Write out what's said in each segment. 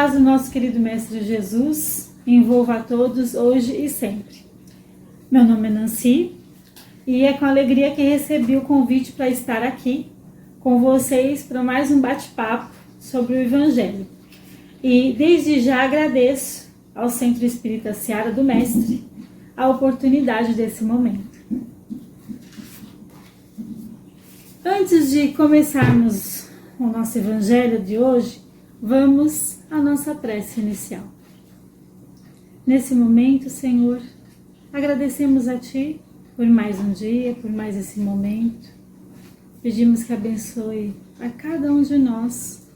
paz do nosso querido Mestre Jesus envolva a todos hoje e sempre. Meu nome é Nancy e é com alegria que recebi o convite para estar aqui com vocês para mais um bate-papo sobre o Evangelho. E desde já agradeço ao Centro Espírita Seara do Mestre a oportunidade desse momento. Antes de começarmos o nosso Evangelho de hoje, vamos à nossa prece inicial. Nesse momento, Senhor, agradecemos a Ti por mais um dia, por mais esse momento. Pedimos que abençoe a cada um de nós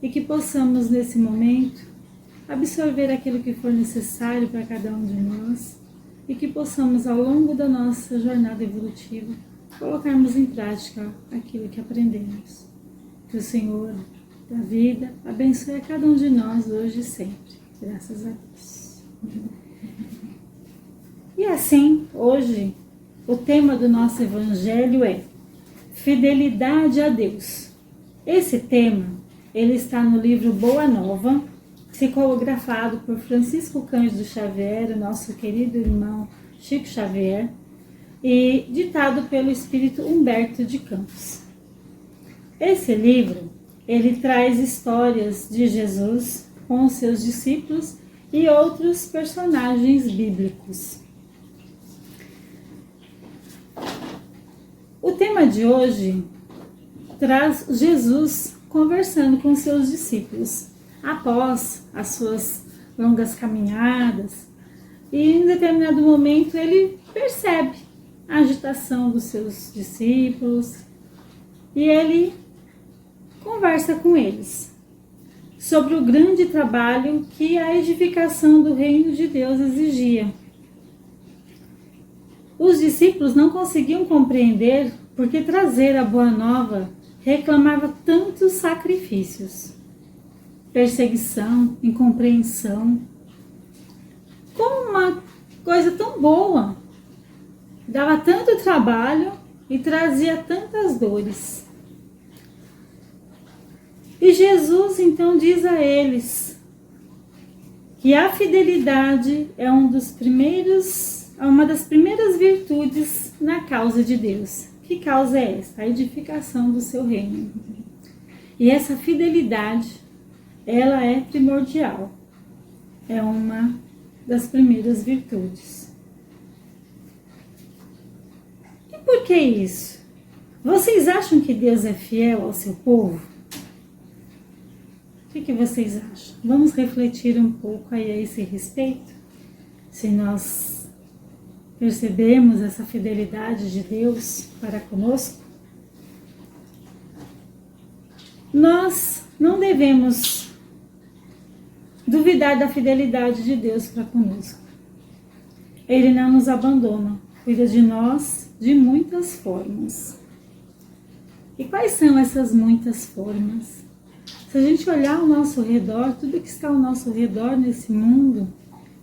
e que possamos, nesse momento, absorver aquilo que for necessário para cada um de nós e que possamos, ao longo da nossa jornada evolutiva, colocarmos em prática aquilo que aprendemos. Que o Senhor da vida abençoe a cada um de nós hoje e sempre. Graças a Deus. E assim, hoje, o tema do nosso Evangelho é Fidelidade a Deus. Esse tema, ele está no livro Boa Nova, psicografado por Francisco Cândido Xavier, o nosso querido irmão Chico Xavier, e ditado pelo Espírito Humberto de Campos. Esse livro, ele traz histórias de Jesus com os seus discípulos e outros personagens bíblicos. O tema de hoje traz Jesus conversando com seus discípulos após as suas longas caminhadas e em determinado momento ele percebe a agitação dos seus discípulos e ele conversa com eles sobre o grande trabalho que a edificação do reino de Deus exigia. Os discípulos não conseguiam compreender porque trazer a boa nova reclamava tantos sacrifícios, perseguição, incompreensão. Como uma coisa tão boa, dava tanto trabalho e trazia tantas dores. E Jesus então diz a eles que a fidelidade é uma das primeiras virtudes na causa de Deus. Que causa é essa? A edificação do seu reino. E essa fidelidade, ela é primordial. É uma das primeiras virtudes. E por que isso? Vocês acham que Deus é fiel ao seu povo? O que vocês acham? Vamos refletir um pouco aí a esse respeito? Se nós percebemos essa fidelidade de Deus para conosco, nós não devemos duvidar da fidelidade de Deus para conosco. Ele não nos abandona, cuida de nós de muitas formas. E quais são essas muitas formas? Se a gente olhar ao nosso redor, tudo que está ao nosso redor nesse mundo,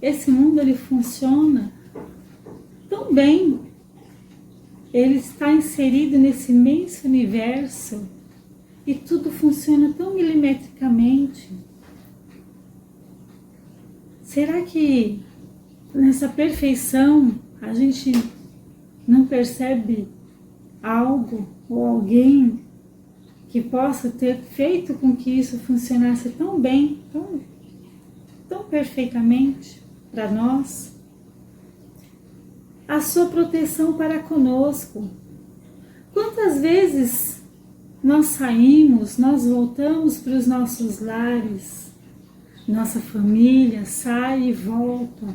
esse mundo ele funciona tão bem. Ele está inserido nesse imenso universo e tudo funciona tão milimetricamente. Será que nessa perfeição a gente não percebe algo ou alguém que possa ter feito com que isso funcionasse tão bem, tão perfeitamente para nós? A sua proteção para conosco. Quantas vezes nós saímos, nós voltamos para os nossos lares, nossa família sai e volta.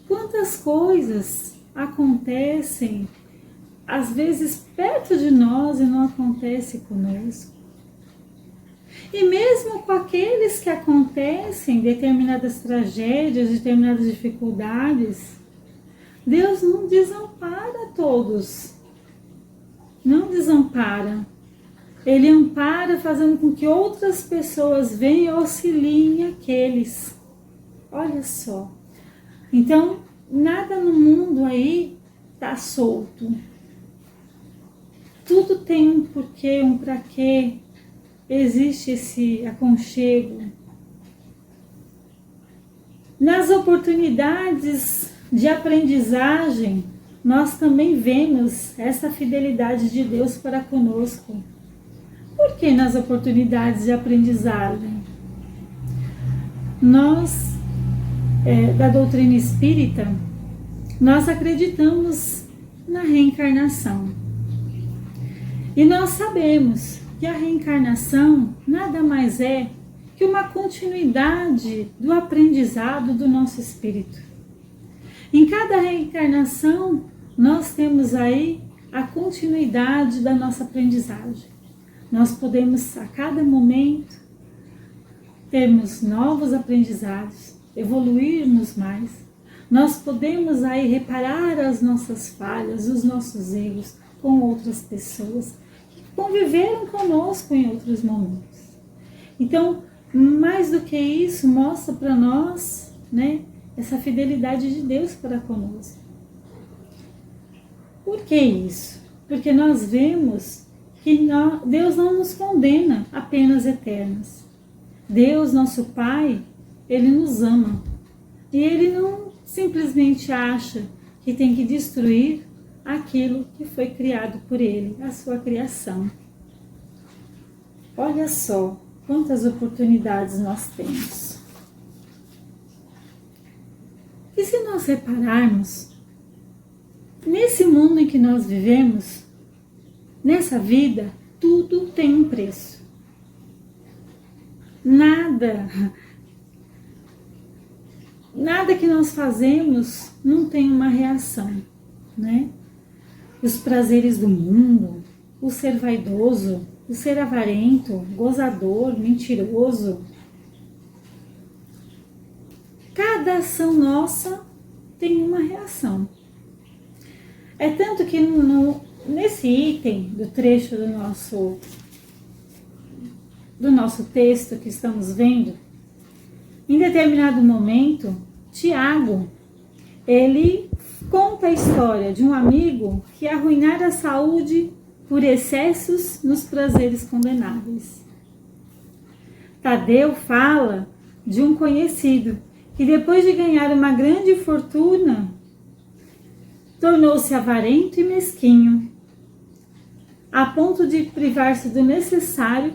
Quantas coisas acontecem às vezes perto de nós e não acontece conosco. E mesmo com aqueles que acontecem determinadas tragédias, determinadas dificuldades, Deus não desampara todos. Não desampara. Ele ampara fazendo com que outras pessoas venham e auxiliem aqueles. Olha só. Então, nada no mundo aí está solto. Tudo tem um porquê, um pra quê. existe esse aconchego. Nas oportunidades de aprendizagem, nós também vemos essa fidelidade de Deus para conosco. Por que nas oportunidades de aprendizagem? Nós, da doutrina espírita, nós acreditamos na reencarnação. E nós sabemos que a reencarnação nada mais é que uma continuidade do aprendizado do nosso espírito. Em cada reencarnação, nós temos aí a continuidade da nossa aprendizagem. Nós podemos, a cada momento, termos novos aprendizados, evoluirmos mais. Nós podemos aí reparar as nossas falhas, os nossos erros com outras pessoas que conviveram conosco em outros momentos. Então, mais do que isso, mostra para nós, né, essa fidelidade de Deus para conosco. Por que isso? Porque nós vemos que Deus não nos condena a penas eternas. Deus, nosso Pai, Ele nos ama. E Ele não simplesmente acha que tem que destruir aquilo que foi criado por Ele, a sua criação. Olha só quantas oportunidades nós temos. E se nós repararmos, nesse mundo em que nós vivemos, nessa vida, tudo tem um preço. Nada que nós fazemos não tem uma reação, né? Os prazeres do mundo, o ser vaidoso, o ser avarento, gozador, mentiroso. Cada ação nossa tem uma reação. É tanto que nesse item do trecho do nosso texto que estamos vendo, em determinado momento, Tiago, ele conta a história de um amigo que arruinara a saúde por excessos nos prazeres condenáveis. Tadeu fala de um conhecido que depois de ganhar uma grande fortuna, tornou-se avarento e mesquinho, a ponto de privar-se do necessário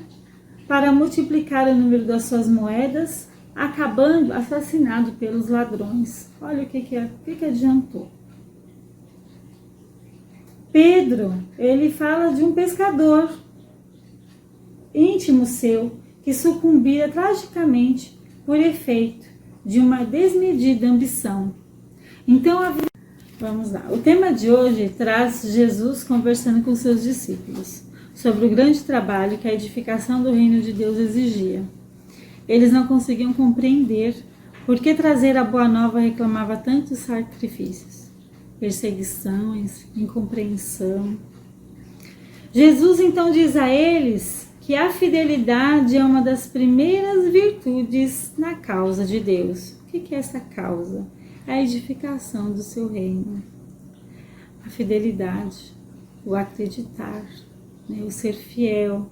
para multiplicar o número das suas moedas, acabando assassinado pelos ladrões. Olha o que adiantou. Pedro, ele fala de um pescador íntimo seu que sucumbira tragicamente por efeito de uma desmedida ambição. Então, vamos lá. O tema de hoje traz Jesus conversando com seus discípulos sobre o grande trabalho que a edificação do reino de Deus exigia. Eles não conseguiam compreender por que trazer a boa nova reclamava tantos sacrifícios, perseguições, incompreensão. Jesus então diz a eles que a fidelidade é uma das primeiras virtudes na causa de Deus. O que é essa causa? A edificação do seu reino. A fidelidade, o acreditar, né, o ser fiel.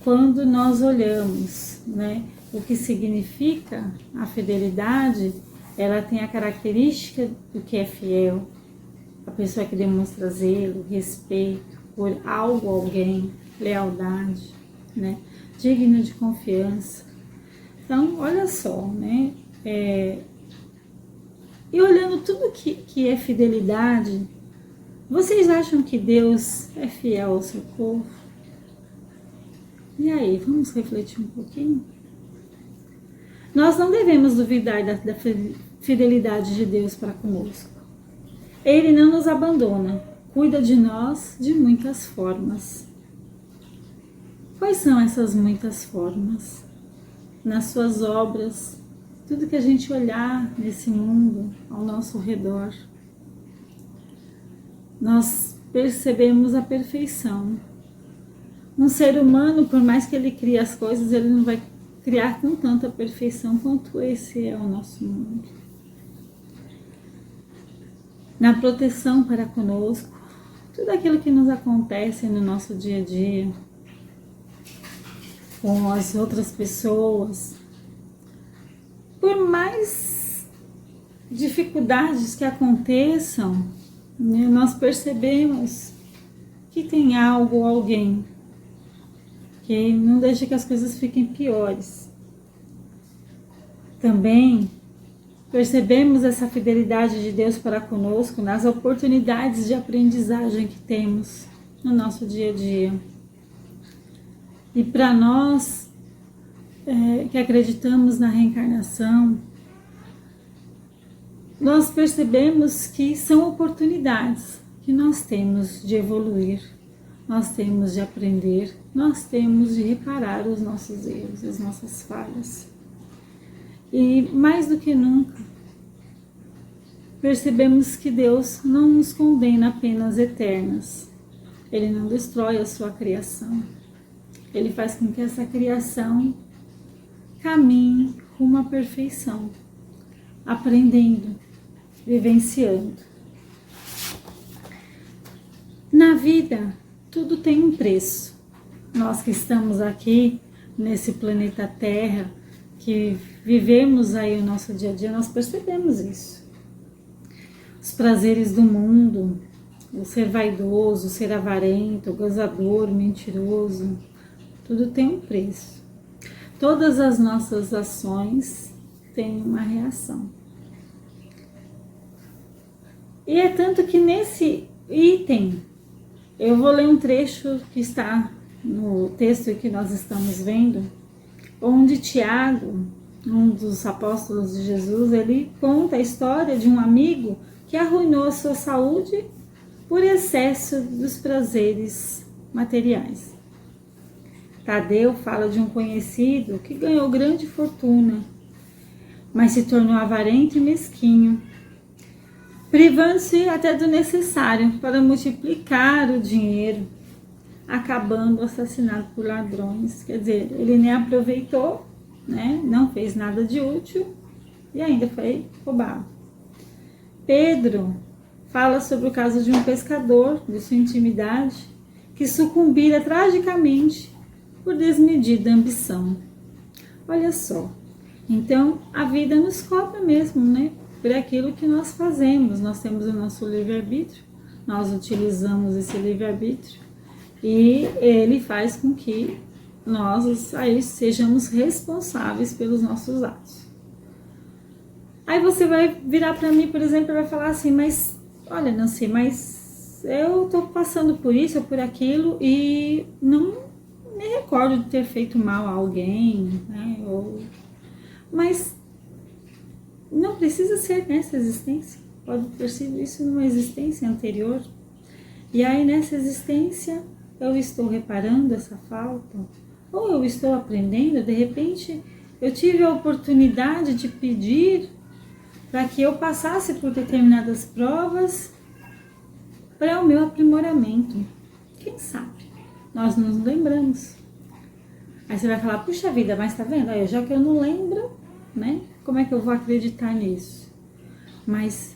Quando nós olhamos, né, o que significa a fidelidade, ela tem a característica do que é fiel. A pessoa que demonstra zelo, respeito por algo, alguém, lealdade, né, digno de confiança. Então, olha só, né, e olhando tudo que é fidelidade, vocês acham que Deus é fiel ao seu povo? E aí, vamos refletir um pouquinho? Nós não devemos duvidar da fidelidade de Deus para conosco. Ele não nos abandona, cuida de nós de muitas formas. Quais são essas muitas formas? Nas suas obras, tudo que a gente olhar nesse mundo, ao nosso redor, nós percebemos a perfeição. Um ser humano, por mais que ele crie as coisas, ele não vai criar com tanta perfeição quanto esse é o nosso mundo. Na proteção para conosco, tudo aquilo que nos acontece no nosso dia a dia, com as outras pessoas, por mais dificuldades que aconteçam, né, nós percebemos que tem algo ou alguém que não deixa que as coisas fiquem piores. Também percebemos essa fidelidade de Deus para conosco nas oportunidades de aprendizagem que temos no nosso dia a dia. E para nós que acreditamos na reencarnação, nós percebemos que são oportunidades que nós temos de evoluir, nós temos de aprender, nós temos de reparar os nossos erros, as nossas falhas. E mais do que nunca, percebemos que Deus não nos condena a penas eternas. Ele não destrói a sua criação. Ele faz com que essa criação caminhe rumo à perfeição, aprendendo, vivenciando. Na vida, tudo tem um preço. Nós que estamos aqui nesse planeta Terra, que vivemos aí o nosso dia a dia, nós percebemos isso. Os prazeres do mundo, o ser vaidoso, o ser avarento, o gozador, o mentiroso, tudo tem um preço. Todas as nossas ações têm uma reação. E é tanto que nesse item, eu vou ler um trecho que está no texto que nós estamos vendo, onde Tiago, um dos apóstolos de Jesus, ele conta a história de um amigo que arruinou a sua saúde por excesso dos prazeres materiais. Tadeu fala de um conhecido que ganhou grande fortuna, mas se tornou avarento e mesquinho, privando-se até do necessário para multiplicar o dinheiro, acabando assassinado por ladrões. Quer dizer, ele nem aproveitou, né? Não fez nada de útil e ainda foi roubado. Pedro fala sobre o caso de um pescador, de sua intimidade, que sucumbira tragicamente por desmedida ambição. Olha só, então a vida nos cobra mesmo, né? Por aquilo que nós fazemos. Nós temos o nosso livre-arbítrio, nós utilizamos esse livre-arbítrio e ele faz com que nós aí sejamos responsáveis pelos nossos atos. Aí você vai virar para mim, por exemplo, e vai falar assim, mas olha, Nancy, mas eu estou passando por isso ou por aquilo e não me recordo de ter feito mal a alguém, né? Mas não precisa ser nessa existência, pode ter sido isso numa existência anterior. E aí nessa existência eu estou reparando essa falta, ou eu estou aprendendo, de repente eu tive a oportunidade de pedir para que eu passasse por determinadas provas para o meu aprimoramento. Quem sabe? Nós não nos lembramos. Aí você vai falar, puxa vida, mas tá vendo? Aí, já que eu não lembro, né? Como é que eu vou acreditar nisso? Mas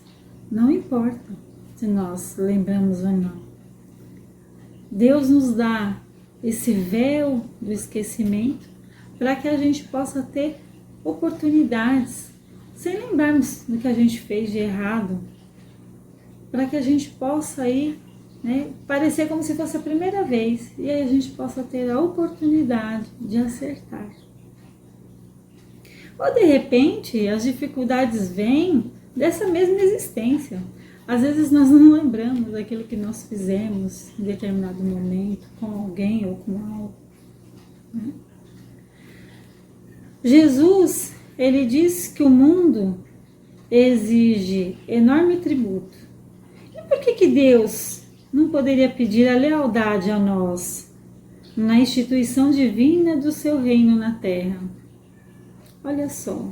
não importa se nós lembramos ou não. Deus nos dá esse véu do esquecimento para que a gente possa ter oportunidades, sem lembrarmos do que a gente fez de errado, para que a gente possa ir, né, parecer como se fosse a primeira vez, e aí a gente possa ter a oportunidade de acertar. Ou de repente as dificuldades vêm dessa mesma existência. Às vezes nós não lembramos daquilo que nós fizemos em determinado momento, com alguém ou com algo, né? Jesus, ele diz que o mundo exige enorme tributo. E por que Deus não poderia pedir a lealdade a nós na instituição divina do seu reino na terra? Olha só,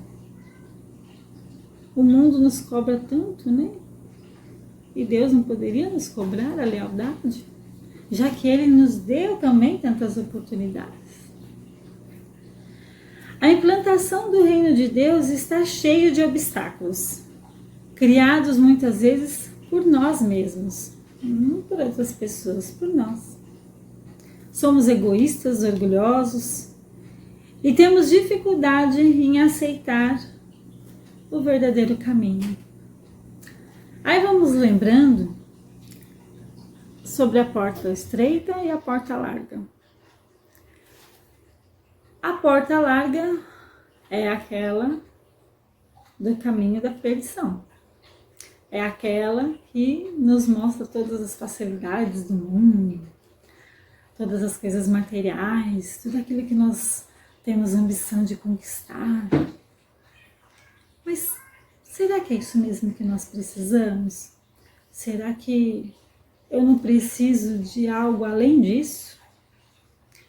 o mundo nos cobra tanto, né? E Deus não poderia nos cobrar a lealdade, já que Ele nos deu também tantas oportunidades. A implantação do reino de Deus está cheio de obstáculos, criados muitas vezes por nós mesmos, não por outras pessoas, por nós. Somos egoístas, orgulhosos, e temos dificuldade em aceitar o verdadeiro caminho. Aí vamos lembrando sobre a porta estreita e a porta larga. A porta larga é aquela do caminho da perdição. É aquela que nos mostra todas as facilidades do mundo, todas as coisas materiais, tudo aquilo que nós temos ambição de conquistar. Mas será que é isso mesmo que nós precisamos? Será que eu não preciso de algo além disso?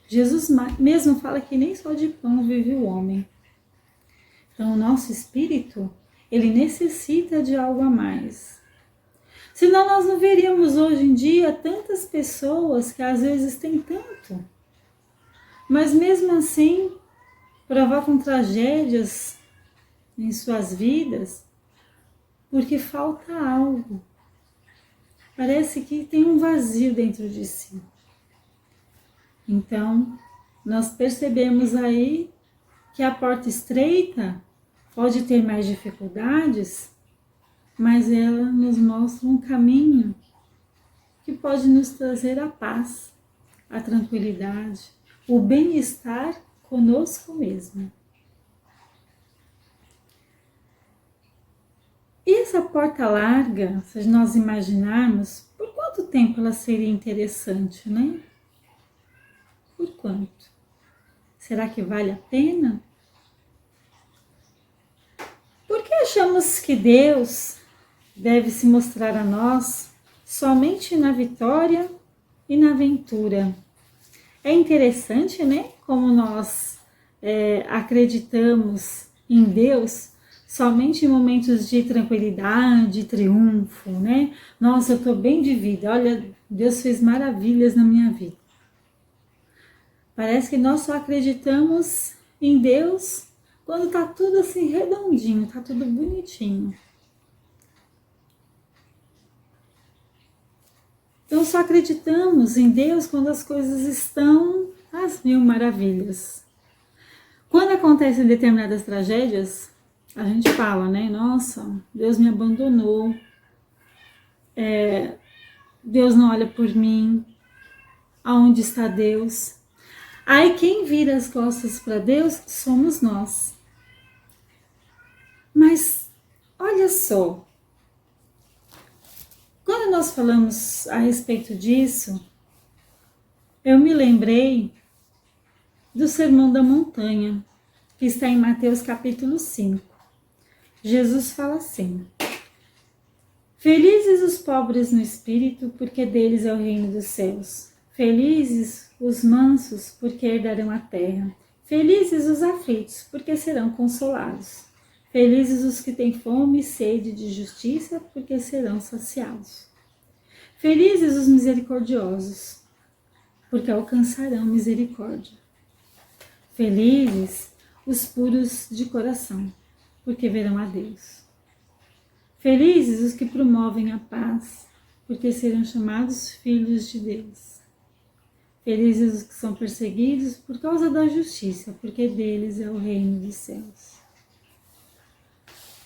Jesus mesmo fala que nem só de pão vive o homem. Então o nosso espírito, ele necessita de algo a mais. Senão nós não veríamos hoje em dia tantas pessoas que às vezes têm tanto, mas mesmo assim provocam tragédias em suas vidas porque falta algo. Parece que tem um vazio dentro de si. Então, nós percebemos aí que a porta estreita pode ter mais dificuldades, mas ela nos mostra um caminho que pode nos trazer a paz, a tranquilidade, o bem-estar conosco mesmo. E essa porta larga, se nós imaginarmos, por quanto tempo ela seria interessante, né? Por quanto? Será que vale a pena? Por que achamos que Deus deve se mostrar a nós somente na vitória e na aventura? É interessante, né? Como nós acreditamos em Deus somente em momentos de tranquilidade, de triunfo, né? Nossa, eu estou bem de vida, olha, Deus fez maravilhas na minha vida. Parece que nós só acreditamos em Deus quando está tudo assim redondinho, está tudo bonitinho. Então só acreditamos em Deus quando as coisas estão às mil maravilhas. Quando acontecem determinadas tragédias, a gente fala, né? Nossa, Deus me abandonou. Deus não olha por mim. Aonde está Deus? Aí quem vira as costas para Deus somos nós. Mas olha só, quando nós falamos a respeito disso, eu me lembrei do Sermão da Montanha, que está em Mateus capítulo 5. Jesus fala assim: felizes os pobres no espírito, porque deles é o reino dos céus. Felizes os mansos, porque herdarão a terra. Felizes os aflitos, porque serão consolados. Felizes os que têm fome e sede de justiça, porque serão saciados. Felizes os misericordiosos, porque alcançarão misericórdia. Felizes os puros de coração, porque verão a Deus. Felizes os que promovem a paz, porque serão chamados filhos de Deus. Felizes os que são perseguidos por causa da justiça, porque deles é o reino dos céus.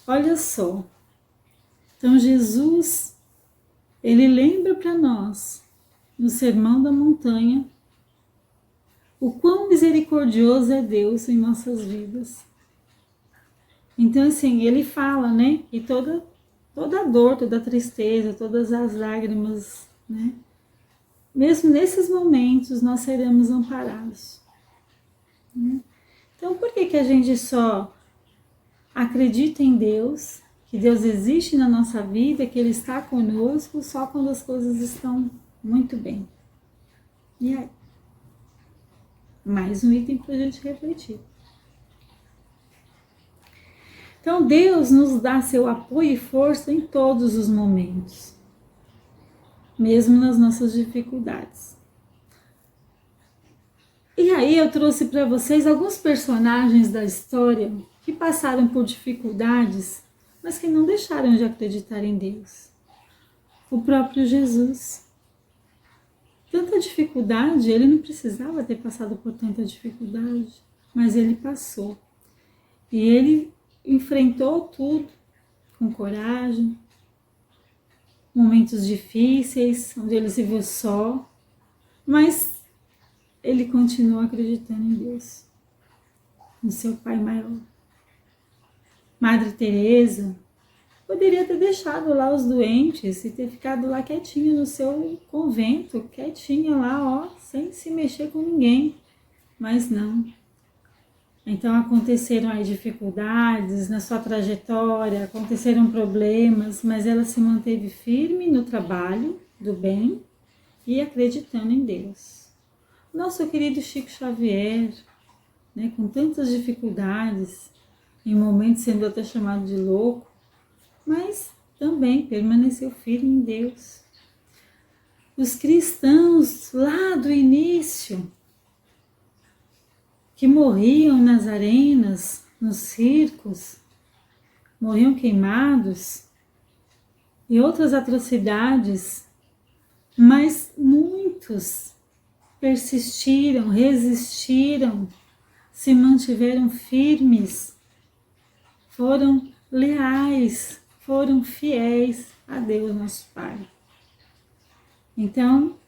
Olha só, então Jesus, ele lembra para nós, no Sermão da Montanha, o quão misericordioso é Deus em nossas vidas. Então assim, ele fala, né, que toda dor, toda tristeza, todas as lágrimas, né, mesmo nesses momentos nós seremos amparados. Né? Então por que a gente só acredita em Deus, que Deus existe na nossa vida, que Ele está conosco só quando as coisas estão muito bem? E aí? Mais um item para a gente refletir. Então Deus nos dá seu apoio e força em todos os momentos, mesmo nas nossas dificuldades. E aí eu trouxe para vocês alguns personagens da história que passaram por dificuldades, mas que não deixaram de acreditar em Deus. O próprio Jesus. Tanta dificuldade, ele não precisava ter passado por tanta dificuldade, mas ele passou. E ele enfrentou tudo com coragem, momentos difíceis, onde ele se viu só, mas ele continua acreditando em Deus, no seu Pai maior. Madre Teresa poderia ter deixado lá os doentes e ter ficado lá quietinha no seu convento, quietinha lá, ó, sem se mexer com ninguém, mas não. Então aconteceram aí dificuldades na sua trajetória, aconteceram problemas, mas ela se manteve firme no trabalho do bem e acreditando em Deus. Nosso querido Chico Xavier, né, com tantas dificuldades, em momentos sendo até chamado de louco, mas também permaneceu firme em Deus. Os cristãos lá do início, que morriam nas arenas, nos circos, morriam queimados e outras atrocidades, mas muitos persistiram, resistiram, se mantiveram firmes, foram leais, foram fiéis a Deus, nosso Pai. Então,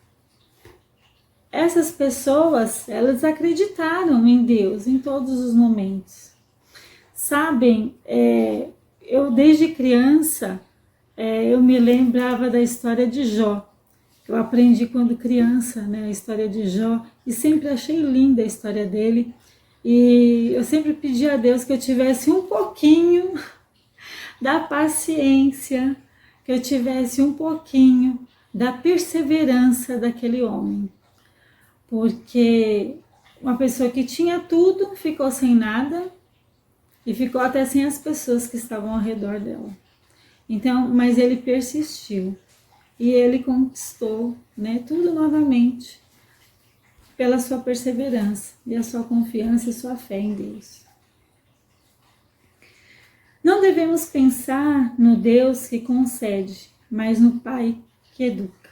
essas pessoas, elas acreditaram em Deus em todos os momentos. Sabem, eu desde criança, eu me lembrava da história de Jó. Eu aprendi quando criança, né, a história de Jó, e sempre achei linda a história dele. E eu sempre pedi a Deus que eu tivesse um pouquinho da paciência, que eu tivesse um pouquinho da perseverança daquele homem. Porque uma pessoa que tinha tudo ficou sem nada e ficou até sem as pessoas que estavam ao redor dela. Então, mas ele persistiu e ele conquistou, né, tudo novamente pela sua perseverança e a sua confiança e sua fé em Deus. Não devemos pensar no Deus que concede, mas no Pai que educa.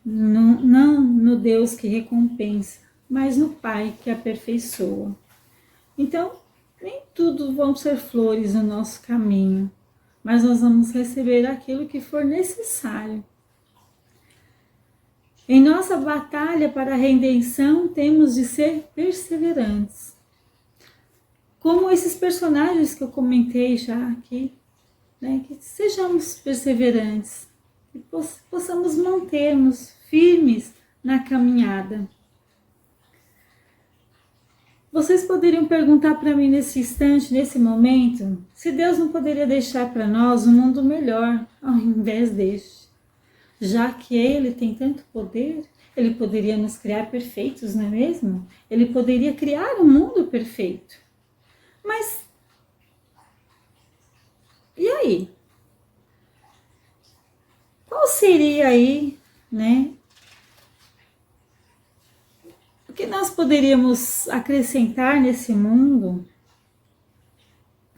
Não no Deus que recompensa, mas no Pai que aperfeiçoa. Então, nem tudo vão ser flores no nosso caminho, mas nós vamos receber aquilo que for necessário. Em nossa batalha para a redenção, temos de ser perseverantes. Como esses personagens que eu comentei já aqui, né? Que sejamos perseverantes, que possamos mantermos firmes na caminhada. Vocês poderiam perguntar para mim nesse instante, nesse momento, se Deus não poderia deixar para nós um mundo melhor ao invés deste. Já que Ele tem tanto poder, Ele poderia nos criar perfeitos, não é mesmo? Ele poderia criar um mundo perfeito. Mas, e aí? Qual seria aí, né? O que nós poderíamos acrescentar nesse mundo?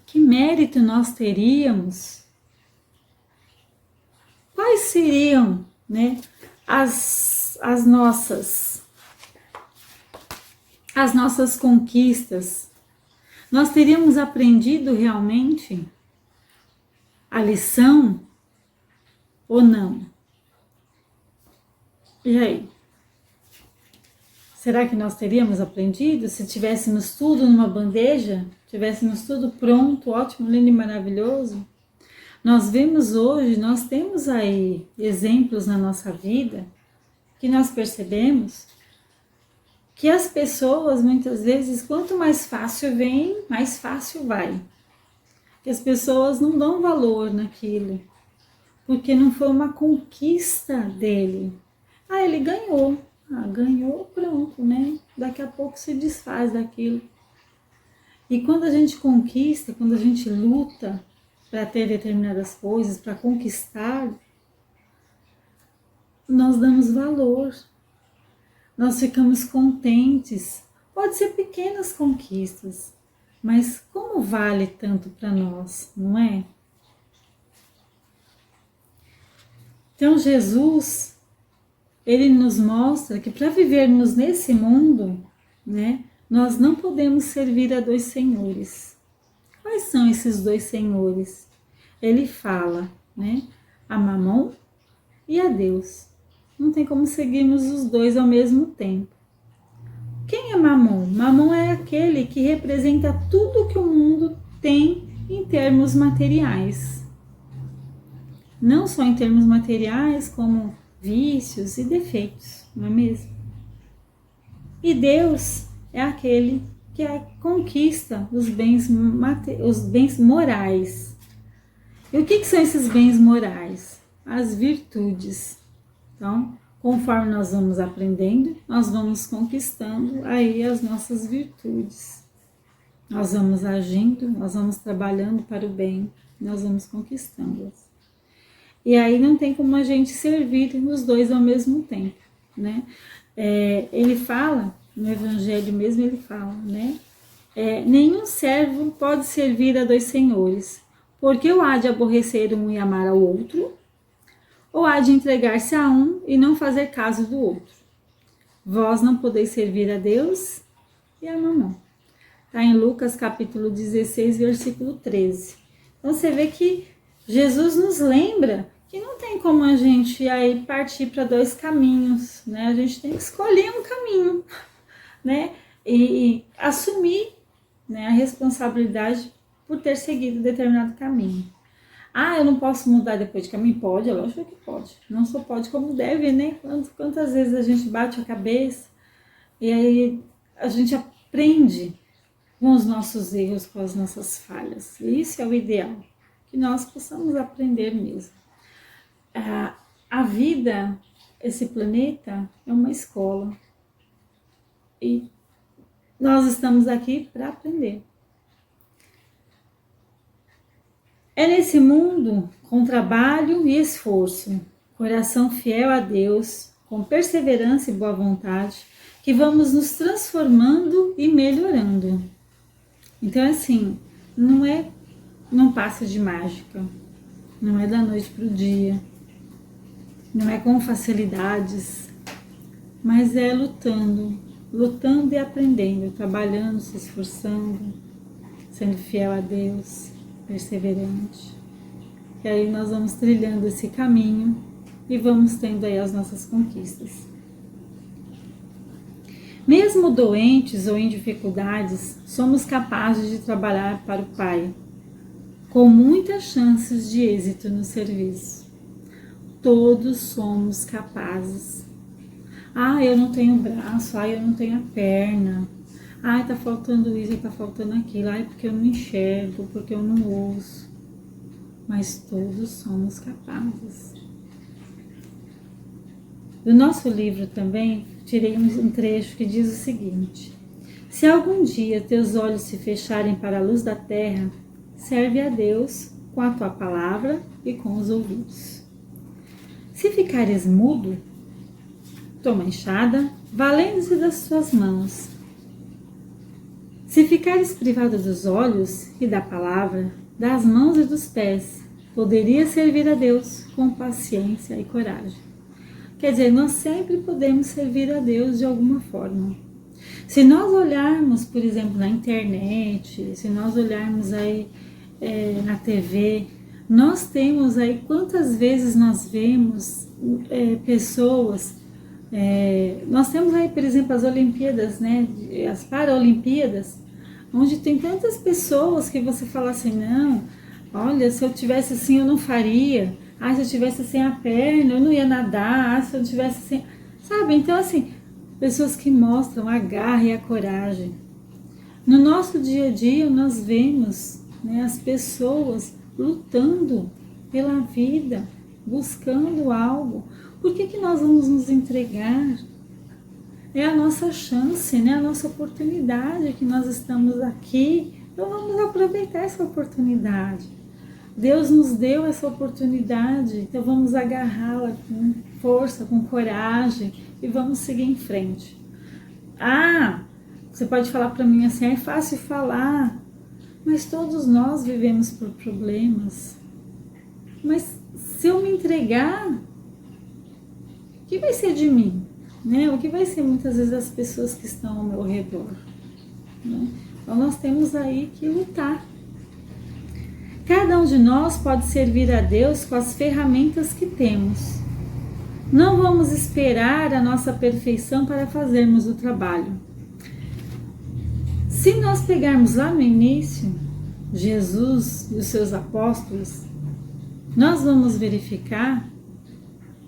Que mérito nós teríamos? Quais seriam, né, as nossas conquistas? Nós teríamos aprendido realmente a lição ou não? E aí? Será que nós teríamos aprendido se tivéssemos tudo numa bandeja? Tivéssemos tudo pronto, ótimo, lindo e maravilhoso? Nós vemos hoje, nós temos aí exemplos na nossa vida que nós percebemos que as pessoas, muitas vezes, quanto mais fácil vem, mais fácil vai. Que as pessoas não dão valor naquilo, porque não foi uma conquista dele. Ah, ele ganhou. Ah, ganhou, pronto, né? Daqui a pouco se desfaz daquilo. E quando a gente conquista, quando a gente luta para ter determinadas coisas, para conquistar, nós damos valor. Nós ficamos contentes. Pode ser pequenas conquistas, mas como vale tanto para nós, não é? Então Jesus, ele nos mostra que para vivermos nesse mundo, né, nós não podemos servir a dois senhores. Quais são esses dois senhores? Ele fala, né? A Mamon e a Deus. Não tem como seguirmos os dois ao mesmo tempo. Quem é Mamon? Mamon é aquele que representa tudo que o mundo tem em termos materiais. Não só em termos materiais, como vícios e defeitos, não é mesmo? E Deus é aquele que conquista os bens morais. E o que são esses bens morais? As virtudes. Então, conforme nós vamos aprendendo, nós vamos conquistando aí as nossas virtudes. Nós vamos agindo, nós vamos trabalhando para o bem, nós vamos conquistando-as. E aí não tem como a gente servir os dois ao mesmo tempo, né? Ele fala, no Evangelho mesmo ele fala, né? Nenhum servo pode servir a dois senhores, porque ou há de aborrecer um e amar ao outro, ou há de entregar-se a um e não fazer caso do outro. Vós não podeis servir a Deus e a Mamon. Está em Lucas capítulo 16, versículo 13. Então você vê que Jesus nos lembra que não tem como a gente aí partir para dois caminhos, né? A gente tem que escolher um caminho, né? E assumir, né, a responsabilidade por ter seguido determinado caminho. Eu não posso mudar depois de caminho? Pode, é lógico que pode. Não só pode como deve, né? Quantas vezes a gente bate a cabeça e aí a gente aprende com os nossos erros, com as nossas falhas. E isso é o ideal, que nós possamos aprender mesmo. A vida, esse planeta, é uma escola. E nós estamos aqui para aprender. É nesse mundo, com trabalho e esforço, coração fiel a Deus, com perseverança e boa vontade, que vamos nos transformando e melhorando. Então, assim, não é num passe de mágica, não é da noite para o dia, não é com facilidades, mas é lutando e aprendendo, trabalhando, se esforçando, sendo fiel a Deus, perseverante. E aí nós vamos trilhando esse caminho e vamos tendo aí as nossas conquistas. Mesmo doentes ou em dificuldades, somos capazes de trabalhar para o Pai, com muitas chances de êxito no serviço. Todos somos capazes. Eu não tenho braço, eu não tenho a perna. Tá faltando isso, tá faltando aquilo. Porque eu não enxergo, porque eu não ouço. Mas todos somos capazes. Do nosso livro também, tirei um trecho que diz o seguinte: se algum dia teus olhos se fecharem para a luz da terra, serve a Deus com a tua palavra e com os ouvidos. Se ficares mudo, toma a enxada, valendo-se das tuas mãos. Se ficares privado dos olhos e da palavra, das mãos e dos pés, poderia servir a Deus com paciência e coragem. Quer dizer, nós sempre podemos servir a Deus de alguma forma. Se nós olharmos, por exemplo, na internet, se nós olharmos aí na TV, nós temos aí, quantas vezes nós vemos pessoas, nós temos aí, por exemplo, as Olimpíadas, né, as Paralimpíadas, onde tem tantas pessoas que você fala assim, não, olha, se eu tivesse assim eu não faria, se eu tivesse sem a perna eu não ia nadar, se eu tivesse sem... Sabe, então assim, pessoas que mostram a garra e a coragem. No nosso dia a dia nós vemos, né, as pessoas lutando pela vida, buscando algo. Por que nós vamos nos entregar? É a nossa chance, né? A nossa oportunidade que nós estamos aqui. Então vamos aproveitar essa oportunidade. Deus nos deu essa oportunidade, então vamos agarrá-la com força, com coragem e vamos seguir em frente. Você pode falar para mim assim, é fácil falar, mas todos nós vivemos por problemas. Mas se eu me entregar, o que vai ser de mim? Né? O que vai ser muitas vezes das pessoas que estão ao meu redor? né? Então nós temos aí que lutar. Cada um de nós pode servir a Deus com as ferramentas que temos. Não vamos esperar a nossa perfeição para fazermos o trabalho. Se nós pegarmos lá no início, Jesus e os seus apóstolos, nós vamos verificar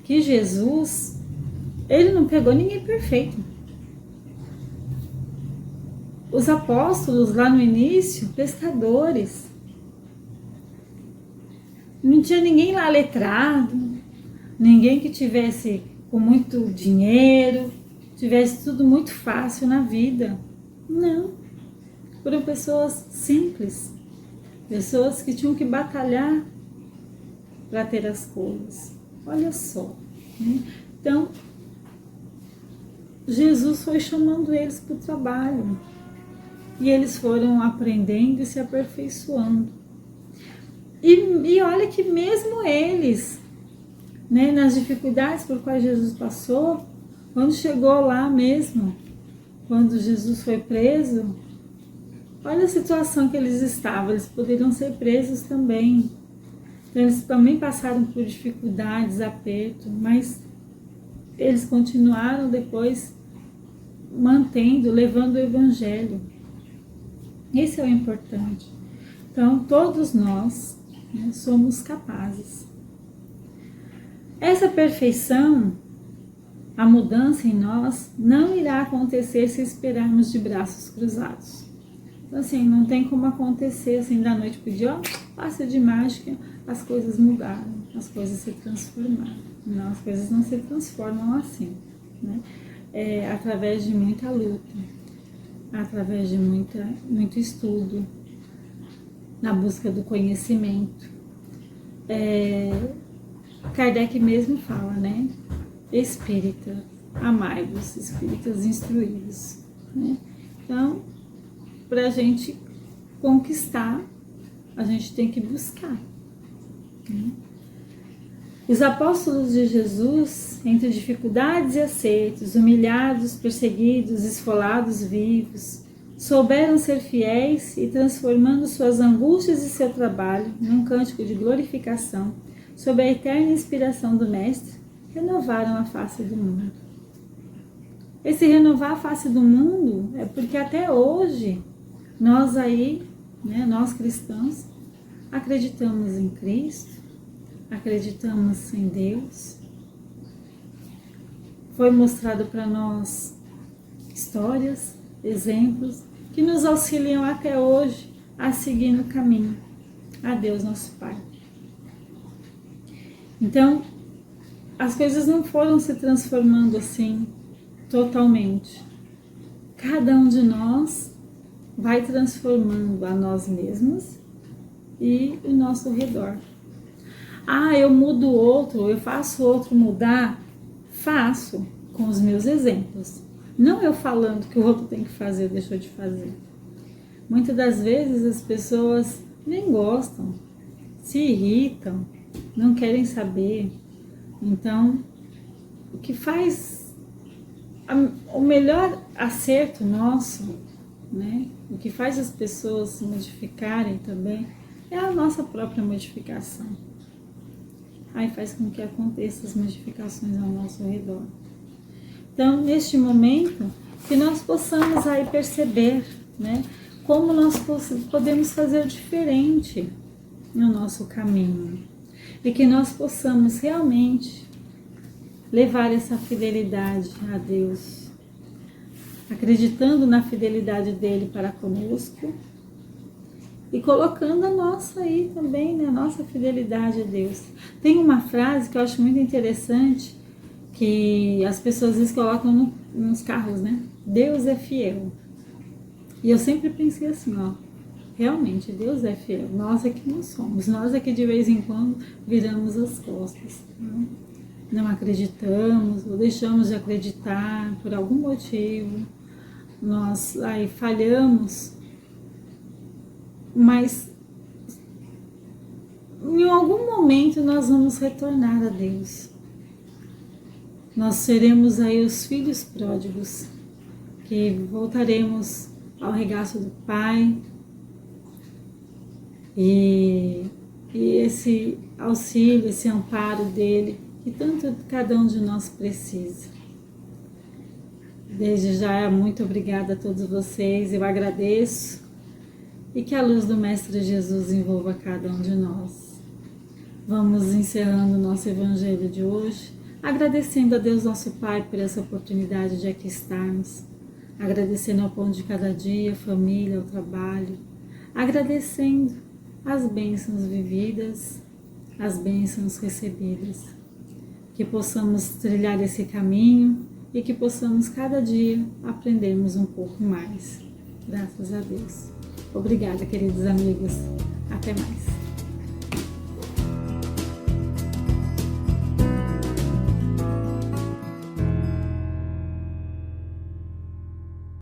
que Jesus, ele não pegou ninguém perfeito. Os apóstolos lá no início, pescadores, não tinha ninguém lá letrado, ninguém que tivesse com muito dinheiro, tivesse tudo muito fácil na vida. Não. Foram pessoas simples, pessoas que tinham que batalhar para ter as coisas. Olha só, né? Então, Jesus foi chamando eles para o trabalho e eles foram aprendendo e se aperfeiçoando. E olha que mesmo eles, né, nas dificuldades por quais Jesus passou, quando chegou lá mesmo, quando Jesus foi preso, olha a situação que eles estavam, eles poderiam ser presos também. Então, eles também passaram por dificuldades, aperto, mas eles continuaram depois mantendo, levando o Evangelho. Esse é o importante. Então, todos nós, né, somos capazes. Essa perfeição, a mudança em nós, não irá acontecer se esperarmos de braços cruzados. Então, assim, não tem como acontecer assim da noite para o dia, passe de mágica, as coisas mudaram, as coisas se transformaram. Não, as coisas não se transformam assim, né? Através de muita luta, através de muito estudo, na busca do conhecimento. Kardec mesmo fala, né? Espírita, amai-vos, espíritas instruídos, né? Então, para a gente conquistar, a gente tem que buscar, né? Os apóstolos de Jesus, entre dificuldades e acertos, humilhados, perseguidos, esfolados vivos, souberam ser fiéis e, transformando suas angústias e seu trabalho num cântico de glorificação, sob a eterna inspiração do Mestre, renovaram a face do mundo. Esse renovar a face do mundo é porque até hoje nós aí, né, nós cristãos, acreditamos em Cristo, acreditamos em Deus. Foi mostrado para nós histórias, exemplos que nos auxiliam até hoje a seguir no caminho a Deus nosso Pai. Então, as coisas não foram se transformando assim totalmente. Cada um de nós vai transformando a nós mesmos e o nosso redor. Eu mudo o outro, eu faço o outro mudar? Faço, com os meus exemplos. Não eu falando que o outro tem que fazer, deixou de fazer. Muitas das vezes as pessoas nem gostam, se irritam, não querem saber. Então, o que faz o melhor acerto nosso, né? O que faz as pessoas se modificarem também é a nossa própria modificação. Aí faz com que aconteçam as modificações ao nosso redor. Então, neste momento, que nós possamos aí perceber, né, como nós podemos fazer diferente no nosso caminho. E que nós possamos realmente levar essa fidelidade a Deus, acreditando na fidelidade dele para conosco e colocando a nossa aí também, né, a nossa fidelidade a Deus. Tem uma frase que eu acho muito interessante, que as pessoas às vezes colocam nos carros, né? Deus é fiel. E eu sempre pensei assim, realmente, Deus é fiel. Nós é que não somos. Nós é que de vez em quando viramos as costas, né? Não acreditamos ou deixamos de acreditar por algum motivo. Nós aí falhamos, mas em algum momento nós vamos retornar a Deus. Nós seremos aí os filhos pródigos, que voltaremos ao regaço do Pai e esse auxílio, esse amparo dele, que tanto cada um de nós precisa. Desde já, muito obrigada a todos vocês, eu agradeço, e que a luz do Mestre Jesus envolva cada um de nós. Vamos encerrando o nosso Evangelho de hoje, agradecendo a Deus nosso Pai por essa oportunidade de aqui estarmos, agradecendo ao pão de cada dia, a família, o trabalho, agradecendo as bênçãos vividas, as bênçãos recebidas, que possamos trilhar esse caminho e que possamos cada dia aprendermos um pouco mais. Graças a Deus. Obrigada, queridos amigos. Até mais.